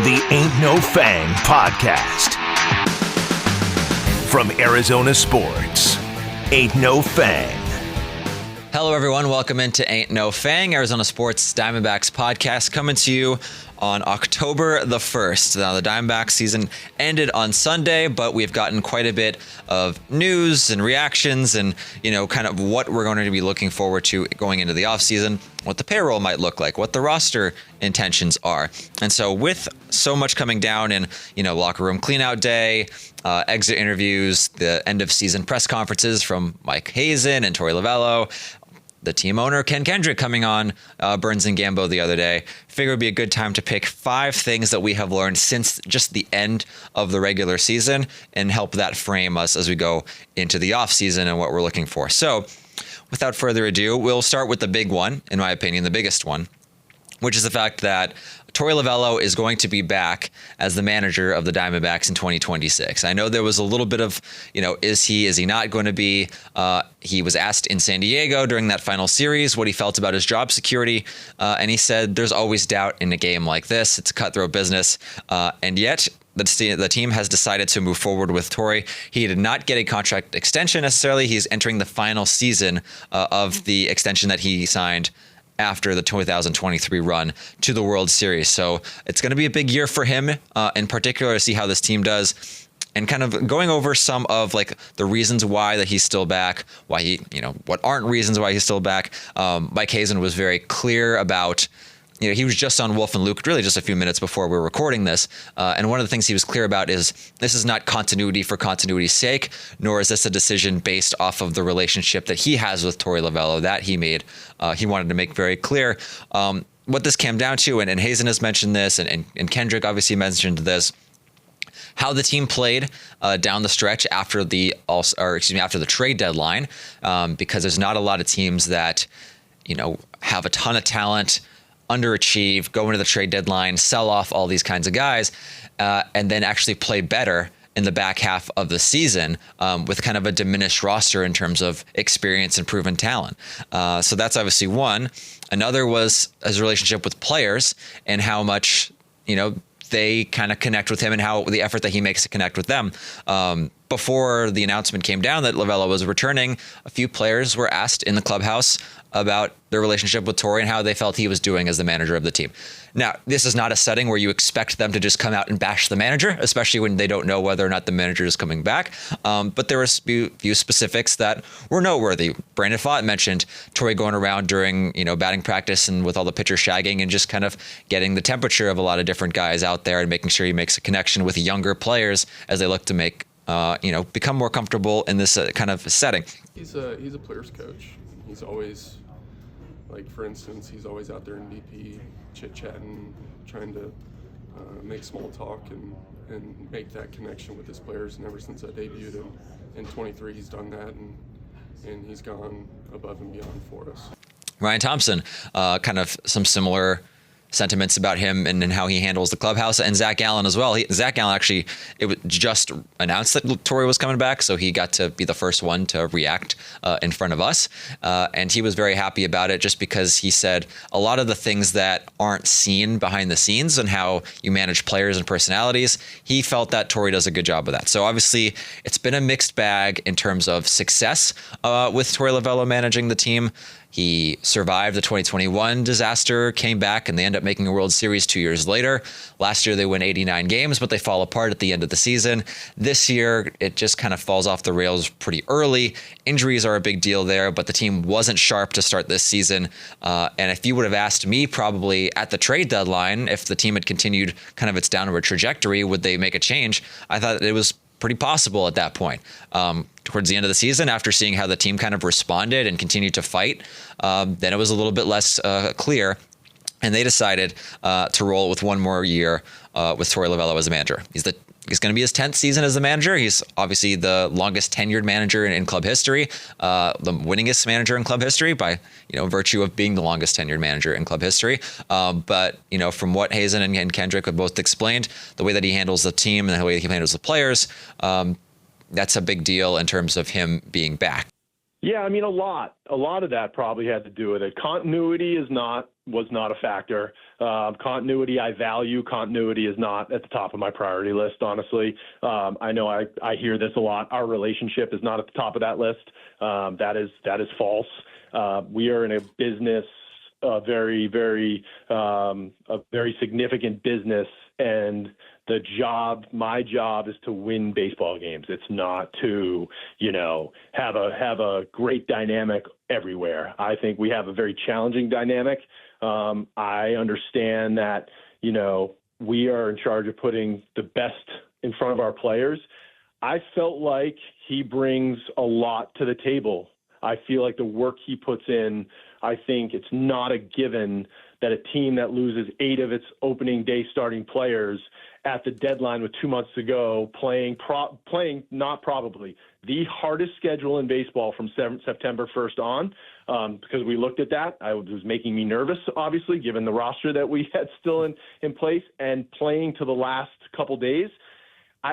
The Ain't No Fang podcast. From Arizona Sports, Ain't No Fang. Hello, everyone. Welcome into Ain't No Fang, Arizona Sports Diamondbacks podcast, coming to you on October the 1st. Now, the Diamondbacks season ended on Sunday, but we've gotten quite a bit of news and reactions and, kind of what we're going to be looking forward to going into the offseason, what the payroll might look like, what the roster intentions are. And so with so much coming down in, locker room cleanout day, exit interviews, the end of season press conferences from Mike Hazen and Torey Lovullo, the team owner, Ken Kendrick, coming on Burns and Gambo the other day, figured it would be a good time to pick 5 things that we have learned since just the end of the regular season and help that frame us as we go into the offseason and what we're looking for. So without further ado, we'll start with the big one, in my opinion, the biggest one, which is the fact that Torey Lovullo is going to be back as the manager of the Diamondbacks in 2026. I know there was a little bit of, is he not going to be? He was asked in San Diego during that final series what he felt about his job security, and he said there's always doubt in a game like this. It's a cutthroat business, and yet the team has decided to move forward with Torey. He did not get a contract extension necessarily. He's entering the final season of the extension that he signed after the 2023 run to the World Series. So it's going to be a big year for him, in particular, to see how this team does, and kind of going over some of the reasons why that he's still back, why he, what aren't reasons why he's still back. Mike Hazen was very clear about, he was just on Wolf and Luke really just a few minutes before we were recording this. And one of the things he was clear about is this is not continuity for continuity's sake, nor is this a decision based off of the relationship that he has with Torey Lovullo that he made. He wanted to make very clear what this came down to. And Hazen has mentioned this, and Kendrick obviously mentioned this, how the team played down the stretch after after the trade deadline, because there's not a lot of teams that, have a ton of talent, underachieve, go into the trade deadline, sell off all these kinds of guys, and then actually play better in the back half of the season with kind of a diminished roster in terms of experience and proven talent. So that's obviously one. Another was his relationship with players and how much, they kind of connect with him and how the effort that he makes to connect with them. Before the announcement came down that Lovullo was returning, a few players were asked in the clubhouse about their relationship with Torey and how they felt he was doing as the manager of the team. Now, this is not a setting where you expect them to just come out and bash the manager, especially when they don't know whether or not the manager is coming back. But there were a few specifics that were noteworthy. Brandon Pfaadt mentioned Torey going around during, batting practice and with all the pitchers shagging and just kind of getting the temperature of a lot of different guys out there and making sure he makes a connection with younger players as they look to make, become more comfortable in this kind of setting. He's a player's coach. He's always, for instance, he's always out there in BP chit-chatting, trying to make small talk and make that connection with his players. And ever since I debuted in 23, he's done that, and he's gone above and beyond for us. Ryan Thompson, kind of some similar sentiments about him and how he handles the clubhouse, and Zach Gallen as well. Zach Gallen actually, it was just announced that Torey was coming back, so he got to be the first one to react in front of us, and he was very happy about it just because he said a lot of the things that aren't seen behind the scenes and how you manage players and personalities, he felt that Torey does a good job of that. So obviously it's been a mixed bag in terms of success with Torey Lovullo managing the team. He survived the 2021 disaster, came back, and they end up making a World Series 2 years later. Last year, they win 89 games, but they fall apart at the end of the season. This year, it just kind of falls off the rails pretty early. Injuries are a big deal there, but the team wasn't sharp to start this season. And if you would have asked me probably at the trade deadline, if the team had continued kind of its downward trajectory, would they make a change? I thought it was pretty possible at that point. Towards the end of the season, after seeing how the team kind of responded and continued to fight, then it was a little bit less clear. And they decided to roll with one more year with Torey Lovullo as a manager. He's going to be his 10th season as the manager. He's obviously the longest tenured manager in club history, the winningest manager in club history by virtue of being the longest tenured manager in club history. But from what Hazen and Kendrick have both explained, the way that he handles the team and the way he handles the players, that's a big deal in terms of him being back. Yeah, I mean, a lot of that probably had to do with it. Continuity is not was not a factor. Continuity, I value. Continuity is not at the top of my priority list, honestly. I know I hear this a lot. Our relationship is not at the top of that list. That is false. We are in a business, a very significant business, and my job is to win baseball games. It's not to, have a great dynamic everywhere. I think we have a very challenging dynamic. I understand that, we are in charge of putting the best in front of our players. I felt like he brings a lot to the table. I feel like the work he puts in, I think it's not a given that a team that loses 8 of its opening day starting players at the deadline with 2 months to go, playing not probably the hardest schedule in baseball from September 1st on, because we looked at that. It was making me nervous, obviously, given the roster that we had still in place, and playing to the last couple days.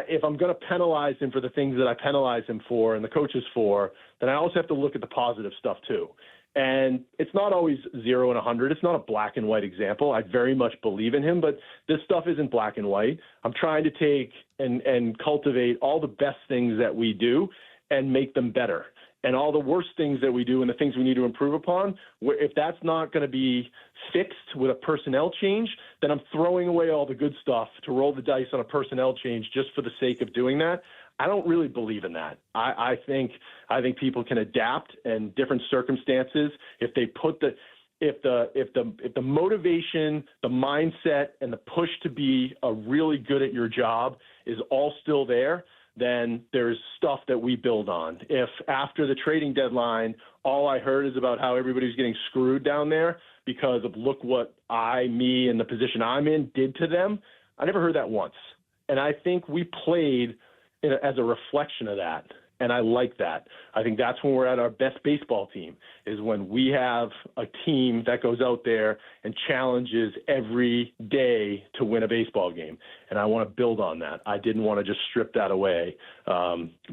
If I'm going to penalize him for the things that I penalize him for and the coaches for, then I also have to look at the positive stuff too. And it's not always 0 and 100. It's not a black and white example. I very much believe in him, but this stuff isn't black and white. I'm trying to take and cultivate all the best things that we do and make them better. And all the worst things that we do and the things we need to improve upon, if that's not going to be fixed with a personnel change, then I'm throwing away all the good stuff to roll the dice on a personnel change just for the sake of doing that. I don't really believe in that. I think people can adapt in different circumstances if they put if the motivation, the mindset, and the push to be really good at your job is all still there, then there's stuff that we build on. If after the trading deadline, all I heard is about how everybody's getting screwed down there because of look what me and the position I'm in did to them, I never heard that once. And I think we played as a reflection of that. And I like that. I think that's when we're at our best baseball team, is when we have a team that goes out there and challenges every day to win a baseball game. And I want to build on that. I didn't want to just strip that away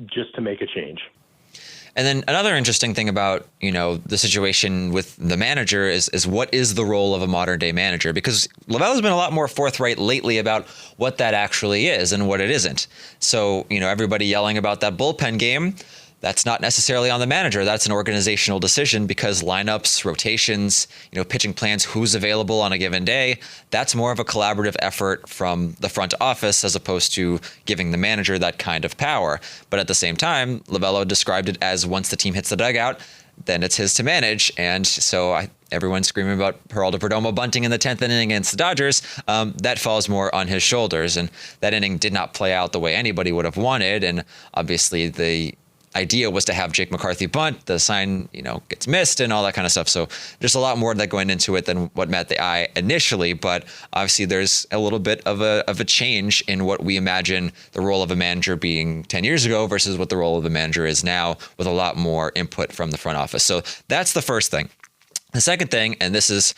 just to make a change. And then another interesting thing about, the situation with the manager is what is the role of a modern day manager? Because Lovullo's been a lot more forthright lately about what that actually is and what it isn't. So, everybody yelling about that bullpen game, that's not necessarily on the manager. That's an organizational decision because lineups, rotations, pitching plans, who's available on a given day, that's more of a collaborative effort from the front office as opposed to giving the manager that kind of power. But at the same time, Lovullo described it as once the team hits the dugout, then it's his to manage. And so everyone's screaming about Geraldo Perdomo bunting in the 10th inning against the Dodgers. That falls more on his shoulders. And that inning did not play out the way anybody would have wanted. And obviously the idea was to have Jake McCarthy bunt, the sign, gets missed and all that kind of stuff. So there's a lot more that going into it than what met the eye initially, but obviously there's a little bit of a change in what we imagine the role of a manager being 10 years ago versus what the role of the manager is now, with a lot more input from the front office. So that's the first thing. The second thing, and this is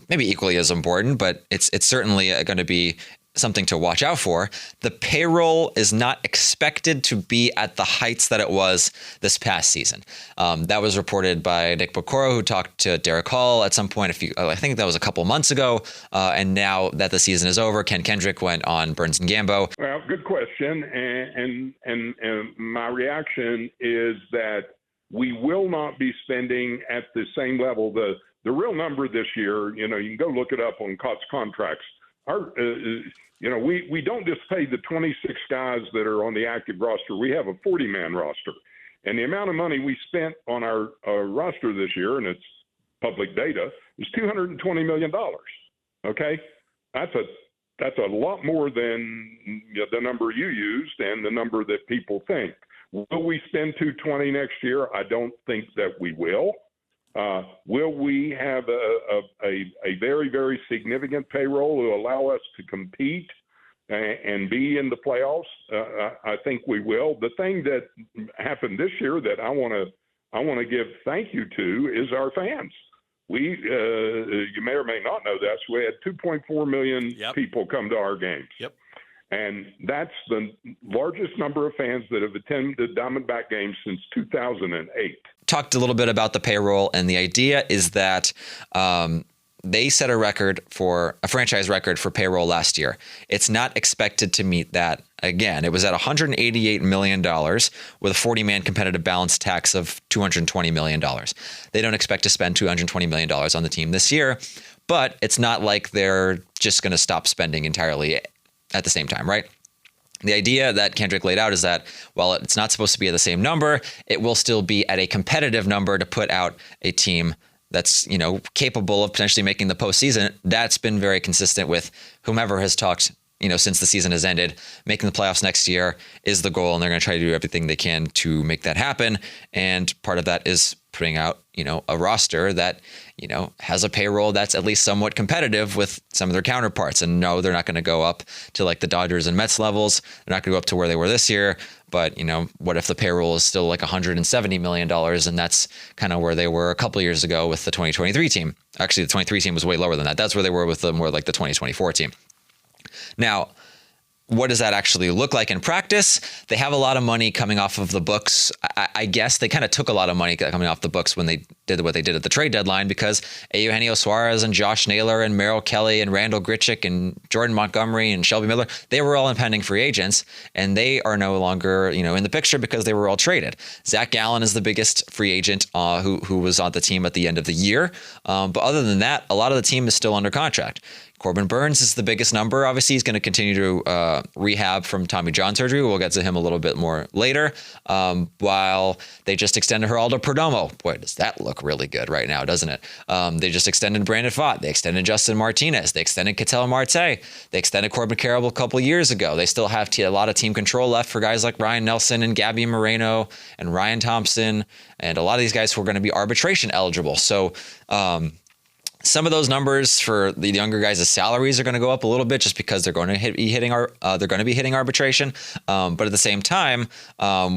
maybe equally as important, but it's certainly going to be something to watch out for. The payroll is not expected to be at the heights that it was this past season. That was reported by Nick Bocoro, who talked to Derek Hall at some point. I think that was a couple months ago. And now that the season is over, Ken Kendrick went on Burns and Gambo. Well, good question. And my reaction is that we will not be spending at the same level. The real number this year, you can go look it up on Cots contracts. We don't just pay the 26 guys that are on the active roster. We have a 40-man roster. And the amount of money we spent on our roster this year, and it's public data, is $220 million. Okay? That's a lot more than the number you used and the number that people think. Will we spend $220 next year? I don't think that we will. Will we have a very, very significant payroll to allow us to compete and be in the playoffs? I think we will. The thing that happened this year that I want to give thank you to is our fans. We, you may or may not know this, we had 2.4 million people come to our games. Yep. And that's the largest number of fans that have attended Diamondback games since 2008. Talked a little bit about the payroll, and the idea is that they set a franchise record for payroll last year. It's not expected to meet that again. It was at $188 million with a 40-man competitive balance tax of $220 million. They don't expect to spend $220 million on the team this year, but it's not like they're just going to stop spending entirely at the same time, right? The idea that Kendrick laid out is that while it's not supposed to be at the same number, it will still be at a competitive number to put out a team that's, capable of potentially making the postseason. That's been very consistent with whomever has talked, since the season has ended. Making the playoffs next year is the goal, and they're going to try to do everything they can to make that happen. And part of that is putting out, a roster that, has a payroll that's at least somewhat competitive with some of their counterparts. And no, they're not going to go up to like the Dodgers and Mets levels. They're not going to go up to where they were this year. But, what if the payroll is still like $170 million? And that's kind of where they were a couple years ago with the 2023 team. Actually, the 23 team was way lower than that. That's where they were with the more like the 2024 team. Now, what does that actually look like in practice? They have a lot of money coming off of the books. I guess they kind of took a lot of money coming off the books when they did what they did at the trade deadline, because Eugenio Suarez and Josh Naylor and Merrill Kelly and Randall Grichuk and Jordan Montgomery and Shelby Miller, they were all impending free agents, and they are no longer, in the picture because they were all traded. Zach Gallen is the biggest free agent who was on the team at the end of the year. But other than that, a lot of the team is still under contract. Corbin Burns is the biggest number. Obviously, he's going to continue to rehab from Tommy John surgery. We'll get to him a little bit more later. While they just extended Geraldo Perdomo. Boy, does that look really good right now, doesn't it? They just extended Brandon Pfaadt. They extended Justin Martinez. They extended Ketel Marte. They extended Corbin Carroll a couple years ago. They still have a lot of team control left for guys like Ryan Nelson and Gabby Moreno and Ryan Thompson and a lot of these guys who are going to be arbitration eligible. So, some of those numbers for the younger guys' salaries are going to go up a little bit just because they're going to be hitting arbitration. But at the same time,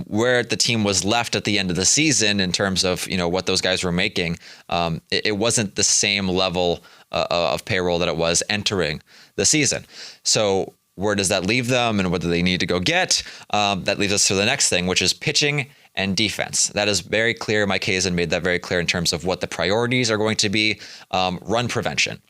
where the team was left at the end of the season in terms of what those guys were making, it wasn't the same level of payroll that it was entering the season. So where does that leave them, and what do they need to go get? That leads us to the next thing, which is pitching and defense. That is very clear. Mike Hazen made that very clear in terms of what the priorities are going to be. Run prevention.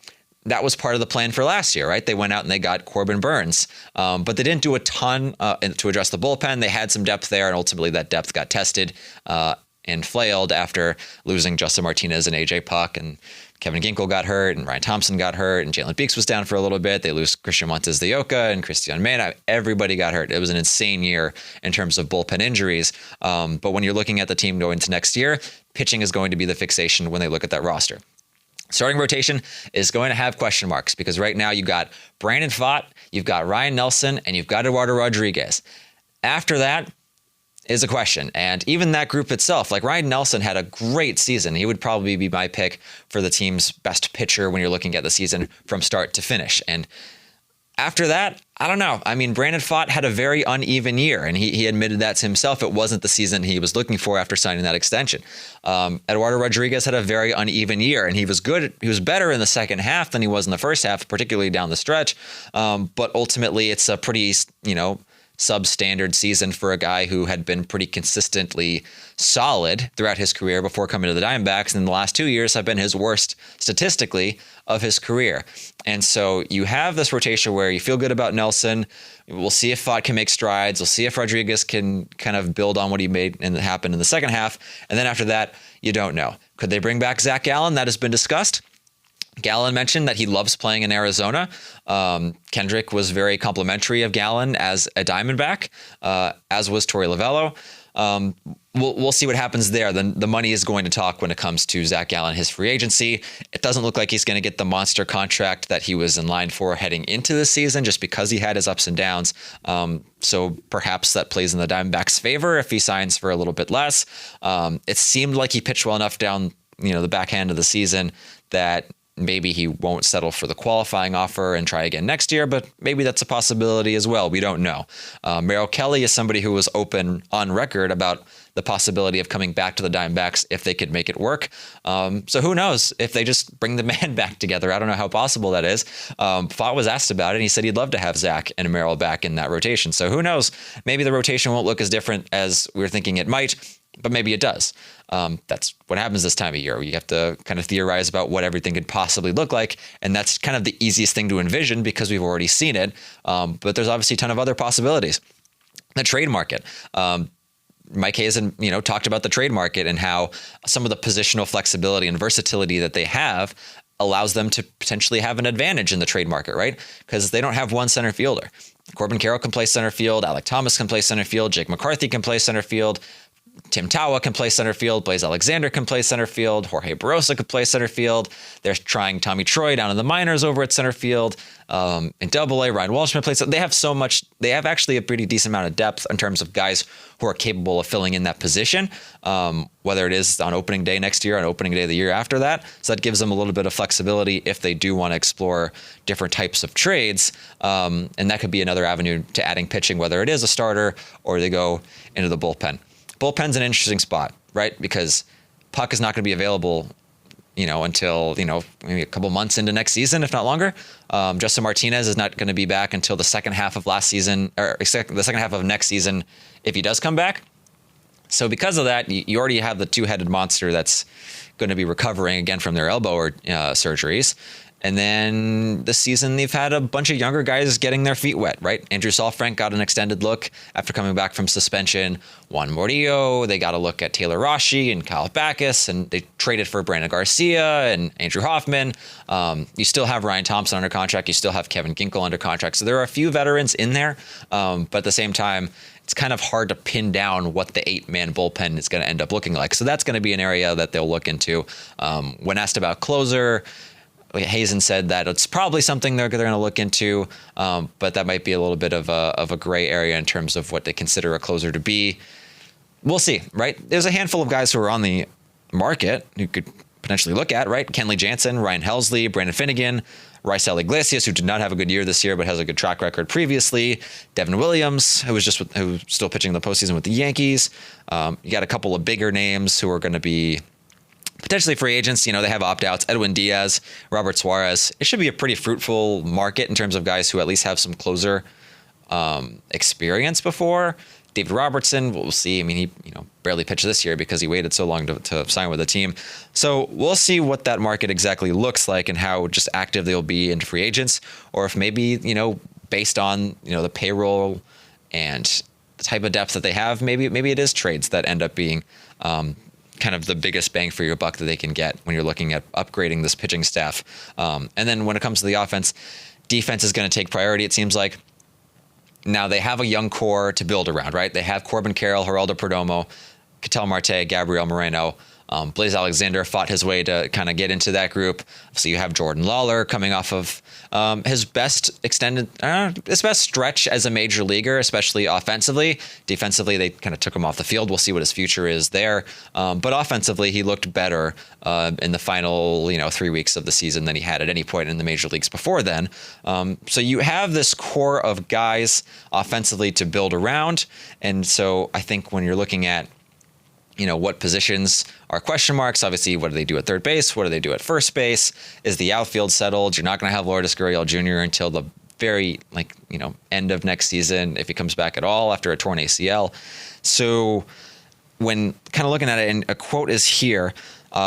That was part of the plan for last year, right? They went out and they got Corbin Burns, but they didn't do a ton to address the bullpen. They had some depth there, and ultimately that depth got tested and flailed after losing Justin Martinez and AJ Puck, and Kevin Ginkel got hurt, and Ryan Thompson got hurt, and Jalen Beeks was down for a little bit. They lose Christian Montes de Oca and Christian Mena. Everybody got hurt. It was an insane year in terms of bullpen injuries. But when you're looking at the team going into next year, pitching is going to be the fixation when they look at that roster. Starting rotation is going to have question marks because right now you've got Brandon Pfaadt, you've got Ryan Nelson, and you've got Eduardo Rodriguez. After that is a question. And even that group itself, like Ryan Nelson had a great season. He would probably be my pick for the team's best pitcher when you're looking at the season from start to finish. And after that, I don't know. I mean, Brandon Pfaadt had a very uneven year, and he admitted that to himself. It wasn't the season he was looking for after signing that extension. Eduardo Rodriguez had a very uneven year, and he was good. He was better in the second half than he was in the first half, particularly down the stretch. But ultimately, it's a pretty, substandard season for a guy who had been pretty consistently solid throughout his career before coming to the Diamondbacks, and the last 2 years have been his worst statistically of his career. And so you have this rotation where you feel good about Nelson. We'll see if Pfaadt can make strides. We'll see if Rodriguez can kind of build on what he made and happen in the second half. And then after that, you don't know. Could they bring back Zach Gallen? That has been discussed. Gallen mentioned that he loves playing in Arizona. Kendrick was very complimentary of Gallen as a Diamondback, as was Torey Lovullo. We'll see what happens there. The money is going to talk when it comes to Zach Gallen, his free agency. It doesn't look like he's going to get the monster contract that he was in line for heading into the season just because he had his ups and downs. So perhaps that plays in the Diamondbacks' favor if he signs for a little bit less. It seemed like he pitched well enough down the back end of the season that maybe he won't settle for the qualifying offer and try again next year, but maybe that's a possibility as well. We don't know. Merrill Kelly is somebody who was open on record about the possibility of coming back to the Diamondbacks if they could make it work. So who knows if they just bring the man back together. I don't know how possible that is. Pfaadt was asked about it, and he said he'd love to have Zach and Merrill back in that rotation. So who knows? Maybe the rotation won't look as different as we were thinking it might. but maybe it does. That's what happens this time of year. You have to kind of theorize about what everything could possibly look like. And that's kind of the easiest thing to envision because we've already seen it. But there's obviously a ton of other possibilities. The trade market. Mike Hazen, talked about the trade market and how some of the positional flexibility and versatility that they have allows them to potentially have an advantage in the trade market, right? Because they don't have one center fielder. Corbin Carroll can play center field. Alec Thomas can play center field. Jake McCarthy can play center field. Tim Tawa can play center field. Blaze Alexander can play center field. Jorge Barrosa could play center field. They're trying Tommy Troy down in the minors over at center field. In Double-A, Ryan Walshman plays. They have so much. They have actually a pretty decent amount of depth in terms of guys who are capable of filling in that position, whether it is on opening day next year, on opening day the year after that. So that gives them a little bit of flexibility if they do want to explore different types of trades. And that could be another avenue to adding pitching, whether it is a starter or they go into the bullpen. Bullpen's an interesting spot, right? Because Puck is not going to be available, until, maybe a couple months into next season, if not longer. Justin Martinez is not going to be back until the second half of last season, or the second half of next season, if he does come back. So because of that, you already have the two-headed monster that's going to be recovering again from their elbow or surgeries. And then this season, they've had a bunch of younger guys getting their feet wet, right? Andrew Saalfrank got an extended look after coming back from suspension. Juan Murillo, they got a look at Taylor Rashi and Kyle Backus, and they traded for Brandon Garcia and Andrew Hoffman. You still have Ryan Thompson under contract. You still have Kevin Ginkel under contract. So there are a few veterans in there, but at the same time, it's kind of hard to pin down what the 8-man bullpen is going to end up looking like. So that's going to be an area that they'll look into. When asked about closer, Hazen said that it's probably something they're going to look into, but that might be a little bit of a gray area in terms of what they consider a closer to be. We'll see, right? There's a handful of guys who are on the market who could potentially look at, right? Kenley Jansen, Ryan Helsley, Brandon Finnegan, Raisel Iglesias, who did not have a good year this year, but has a good track record previously. Devin Williams, who's still pitching in the postseason with the Yankees. You got a couple of bigger names who are going to be potentially free agents. They have opt-outs. Edwin Diaz, Robert Suarez. It should be a pretty fruitful market in terms of guys who at least have some closer experience before. David Robertson, we'll see. I mean, he barely pitched this year because he waited so long to sign with the team. So we'll see what that market exactly looks like and how just active they'll be in free agents, or if maybe, based on, the payroll and the type of depth that they have, maybe it is trades that end up being kind of the biggest bang for your buck that they can get when you're looking at upgrading this pitching staff. And then when it comes to the offense, defense is going to take priority, it seems like. Now they have a young core to build around, right? They have Corbin Carroll, Geraldo Perdomo, Ketel Marte, Gabriel Moreno. Blaze Alexander fought his way to kind of get into that group. So you have Jordan Lawler coming off of his best stretch as a major leaguer, especially offensively. Defensively, they kind of took him off the field. We'll see what his future is there. But offensively, he looked better in the final 3 weeks of the season than he had at any point in the major leagues before then. So you have this core of guys offensively to build around. And so I think when you're looking at what positions are question marks? Obviously, what do they do at third base? What do they do at first base? Is the outfield settled? You're not going to have Lourdes Gurriel Jr. until the very end of next season, if he comes back at all after a torn ACL. So when kind of looking at it, and a quote is here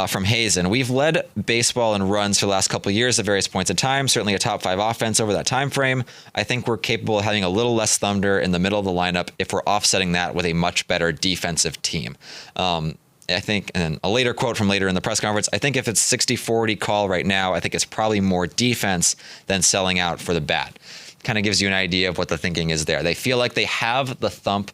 from Hazen: "We've led baseball in runs for the last couple of years at various points in time, certainly a top 5 offense over that time frame. I think we're capable of having a little less thunder in the middle of the lineup if we're offsetting that with a much better defensive team." I think, and then a later quote from later in the press conference, "I think if it's 60-40 call right now, I think it's probably more defense than selling out for the bat." Kind of gives you an idea of what the thinking is there. They feel like they have the thump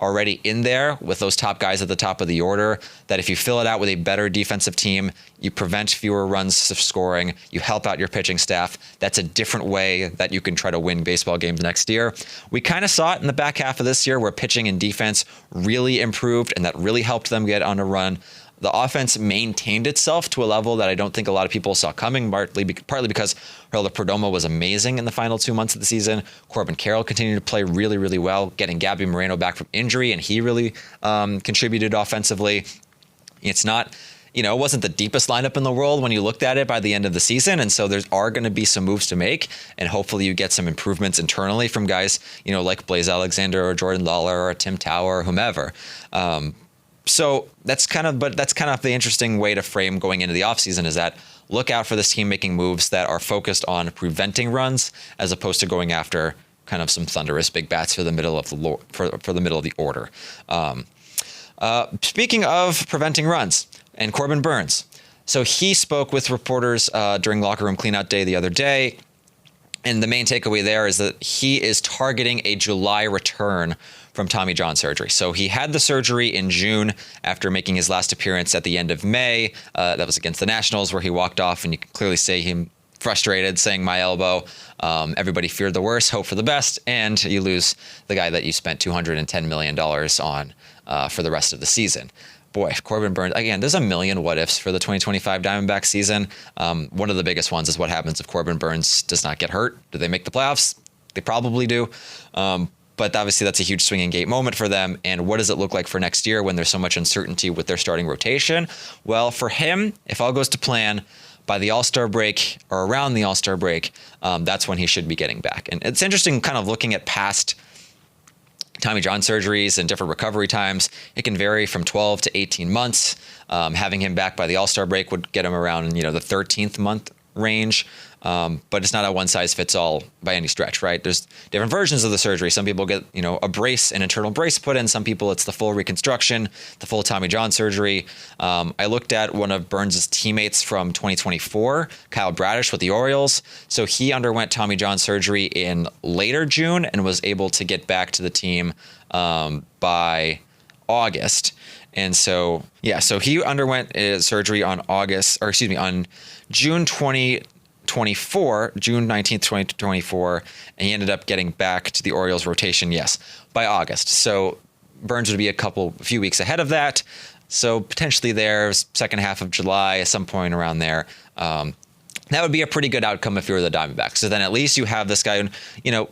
already in there with those top guys at the top of the order, that if you fill it out with a better defensive team, you prevent fewer runs of scoring, you help out your pitching staff. That's a different way that you can try to win baseball games next year. We kind of saw it in the back half of this year where pitching and defense really improved, and that really helped them get on a run. The offense maintained itself to a level that I don't think a lot of people saw coming, partly because Geraldo Perdomo was amazing in the final 2 months of the season. Corbin Carroll continued to play really, really well, getting Gabby Moreno back from injury, and he really contributed offensively. It's not, it wasn't the deepest lineup in the world when you looked at it by the end of the season, and so there are going to be some moves to make, and hopefully you get some improvements internally from guys, like Blaze Alexander or Jordan Lawler or Tim Tower or whomever. So that's kind of the interesting way to frame going into the offseason is that look out for this team making moves that are focused on preventing runs as opposed to going after kind of some thunderous big bats for the middle of the order. Speaking of preventing runs and Corbin Burnes. So he spoke with reporters during locker room cleanout day the other day. And the main takeaway there is that he is targeting a July return from Tommy John surgery. So he had the surgery in June after making his last appearance at the end of May. That was against the Nationals where he walked off, and you can clearly see him frustrated, saying my elbow. Everybody feared the worst, hope for the best, and you lose the guy that you spent $210 million on for the rest of the season. Boy, Corbin Burnes, again, there's a million what ifs for the 2025 Diamondbacks season. One of the biggest ones is what happens if Corbin Burnes does not get hurt. Do they make the playoffs? They probably do. But obviously that's a huge swinging gate moment for them. And what does it look like for next year when there's so much uncertainty with their starting rotation? Well, for him, if all goes to plan, by the All-Star break or around the All-Star break, that's when he should be getting back. And it's interesting kind of looking at past Tommy John surgeries and different recovery times. It can vary from 12 to 18 months. Having him back by the All-Star break would get him around, the 13th month range. But it's not a one-size-fits-all by any stretch, right? There's different versions of the surgery. Some people get, a brace, an internal brace put in. Some people, it's the full reconstruction, the full Tommy John surgery. I looked at one of Burnes' teammates from 2024, Kyle Bradish with the Orioles. So he underwent Tommy John surgery in later June and was able to get back to the team by August. And so, so he underwent surgery on June 19th, 2024, and he ended up getting back to the Orioles rotation, by August. So Burnes would be a few weeks ahead of that. So potentially there, second half of July, at some point around there. That would be a pretty good outcome if you were the Diamondbacks. So then at least you have this guy,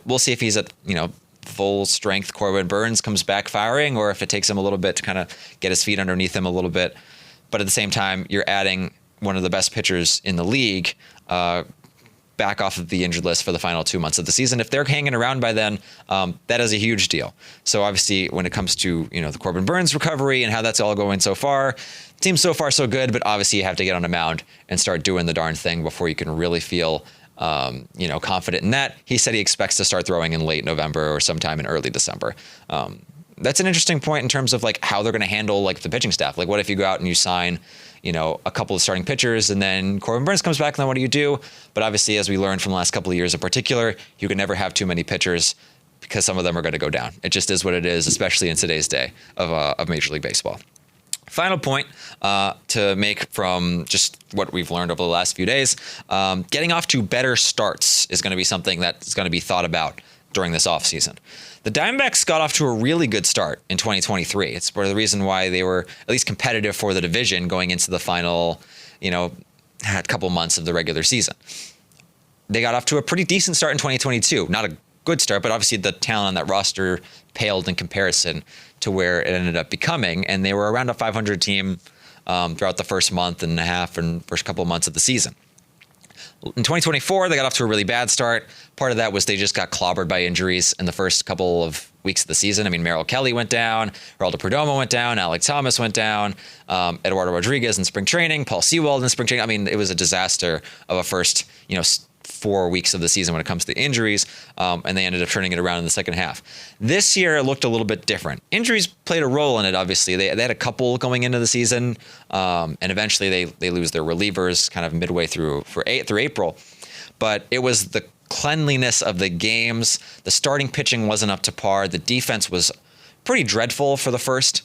we'll see if he's at, full strength Corbin Burnes comes back firing, or if it takes him a little bit to kind of get his feet underneath him a little bit. But at the same time, you're adding one of the best pitchers in the league back off of the injured list for the final 2 months of the season. If they're hanging around by then, that is a huge deal. So obviously when it comes to, the Corbin Burnes recovery and how that's all going so far, it seems so far so good, but obviously you have to get on a mound and start doing the darn thing before you can really feel confident in that. He said he expects to start throwing in late November or sometime in early December. That's an interesting point in terms of how they're going to handle the pitching staff. What if you go out and you sign, a couple of starting pitchers and then Corbin Burnes comes back, and then what do you do? But obviously, as we learned from the last couple of years in particular, you can never have too many pitchers because some of them are going to go down. It just is what it is, especially in today's day of Major League Baseball. Final point to make from just what we've learned over the last few days, getting off to better starts is going to be something that's going to be thought about during this offseason. The Diamondbacks got off to a really good start in 2023. It's part of the reason why they were at least competitive for the division going into the final, couple months of the regular season. They got off to a pretty decent start in 2022. Not a good start, but obviously the talent on that roster paled in comparison to where it ended up becoming. And they were around a 500 team throughout the first month and a half and first couple of months of the season. In 2024, they got off to a really bad start. Part of that was they just got clobbered by injuries in the first couple of weeks of the season. I mean, Merrill Kelly went down, Geraldo Perdomo went down, Alec Thomas went down, Eduardo Rodriguez in spring training, Paul Sewald in spring training. I mean, it was a disaster of a first, 4 weeks of the season when it comes to injuries, and they ended up turning it around in the second half. This year, it looked a little bit different. Injuries played a role in it, obviously. They had a couple going into the season, and eventually they lose their relievers kind of midway through April. But it was the cleanliness of the games. The starting pitching wasn't up to par. The defense was pretty dreadful for the first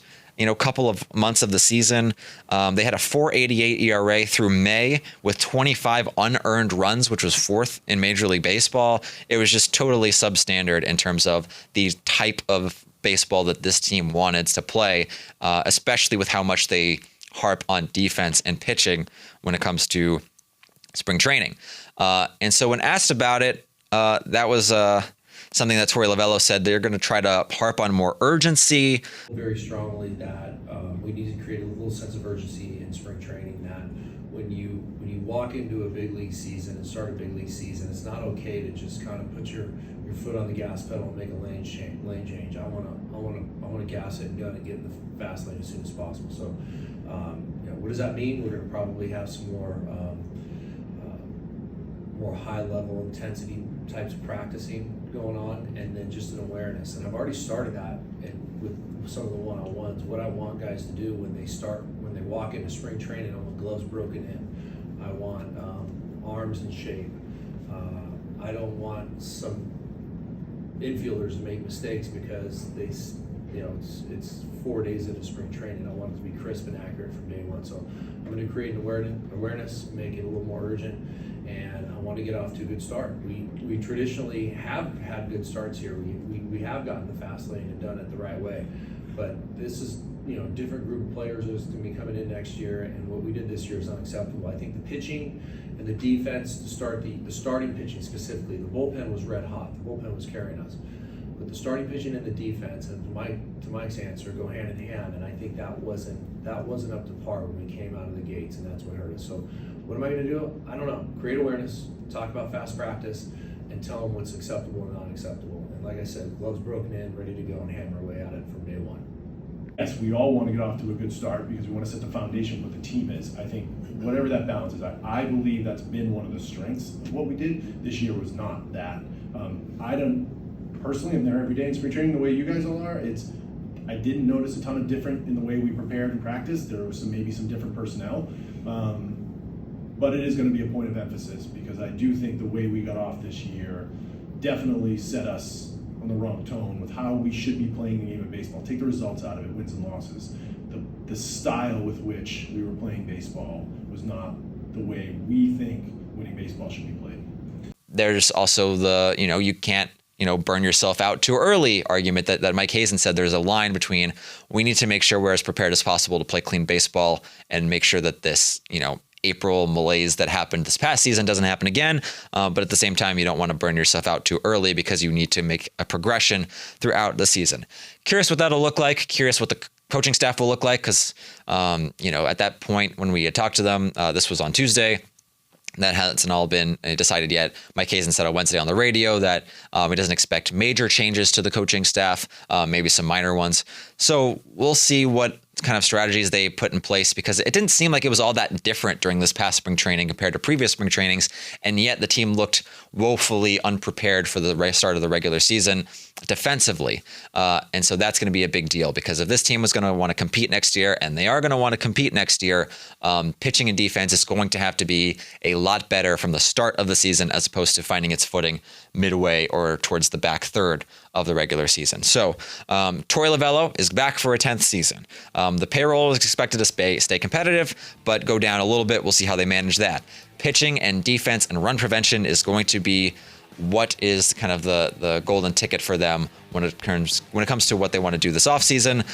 couple of months of the season. They had a 4.88 ERA through May with 25 unearned runs, which was fourth in Major League Baseball. It was just totally substandard in terms of the type of baseball that this team wanted to play, especially with how much they harp on defense and pitching when it comes to spring training. And so when asked about it, that was something that Torey Lovullo said they're going to try to harp on more urgency. Very strongly that we need to create a little sense of urgency in spring training, that when you walk into a big league season and start a big league season, it's not okay to just kind of put your foot on the gas pedal and make a lane change. I want to gas it and gun and get in the fast lane as soon as possible. So, what does that mean? We're going to probably have some more high level intensity types of practicing going on, and then just an awareness. And I've already started that with some of the one-on-ones. What I want guys to do when they walk into spring training, I want gloves broken in. I want arms in shape. I don't want some infielders to make mistakes because it's 4 days into spring training. I want it to be crisp and accurate from day one. So I'm going to create an awareness, make it a little more urgent, and I want to get off to a good start. We traditionally have had good starts here. We have gotten the fast lane and done it the right way, but this is a different group of players is going to be coming in next year, and what we did this year is unacceptable. I think the pitching and the defense to start the starting pitching specifically, the bullpen was red hot. The bullpen was carrying us. But the starting pitching and the defense, and to Mike's answer, go hand in hand. And I think that wasn't up to par when we came out of the gates, and that's what hurt us. So what am I going to do? I don't know. Create awareness, talk about fast practice, and tell them what's acceptable and not acceptable. And like I said, gloves broken in, ready to go and hammer away at it from day one. Yes, we all want to get off to a good start because we want to set the foundation of what the team is. I think whatever that balance is, I believe that's been one of the strengths of what we did. This year was not that. I personally am there every day in spring training the way you guys all are. I didn't notice a ton of different in the way we prepared and practiced. There was maybe some different personnel, but it is going to be a point of emphasis because I do think the way we got off this year definitely set us on the wrong tone with how we should be playing the game of baseball. Take the results out of it, wins and losses. The style with which we were playing baseball was not the way we think winning baseball should be played. There's also the, you can't, burn yourself out too early argument that Mike Hazen said. There's a line between we need to make sure we're as prepared as possible to play clean baseball and make sure that this, April malaise that happened this past season doesn't happen again. But at the same time, you don't want to burn yourself out too early because you need to make a progression throughout the season. Curious what that'll look like. Curious what the coaching staff will look like because, at that point when we had talked to them, this was on Tuesday. That hasn't all been decided yet. Mike Hazen said on Wednesday on the radio that he doesn't expect major changes to the coaching staff, maybe some minor ones. So we'll see what kind of strategies they put in place because it didn't seem like it was all that different during this past spring training compared to previous spring trainings. And yet the team looked woefully unprepared for the start of the regular season defensively. And so that's going to be a big deal because if this team was going to want to compete next year, and they are going to want to compete next year, pitching and defense is going to have to be a lot better from the start of the season as opposed to finding its footing midway or towards the back third of the regular season. So Torey Lovullo is back for a 10th season. The payroll is expected to stay competitive, but go down a little bit. We'll see how they manage that. Pitching and defense and run prevention is going to be what is kind of the golden ticket for them when it comes to what they want to do this offseason.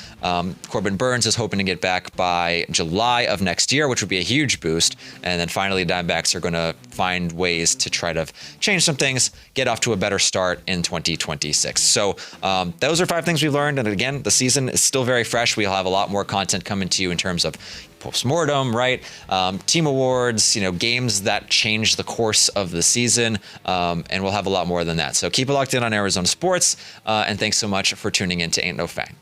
Corbin Burns is hoping to get back by July of next year, which would be a huge boost. And then finally, the Diamondbacks are going to find ways to try to change some things, get off to a better start in 2026. So those are 5 things we've learned. And again, the season is still very fresh. We'll have a lot more content coming to you in terms of postmortem, right? Team awards, games that change the course of the season. And we'll have a lot more than that. So keep it locked in on Arizona Sports. And thanks so much for tuning in to Ain't No Fang.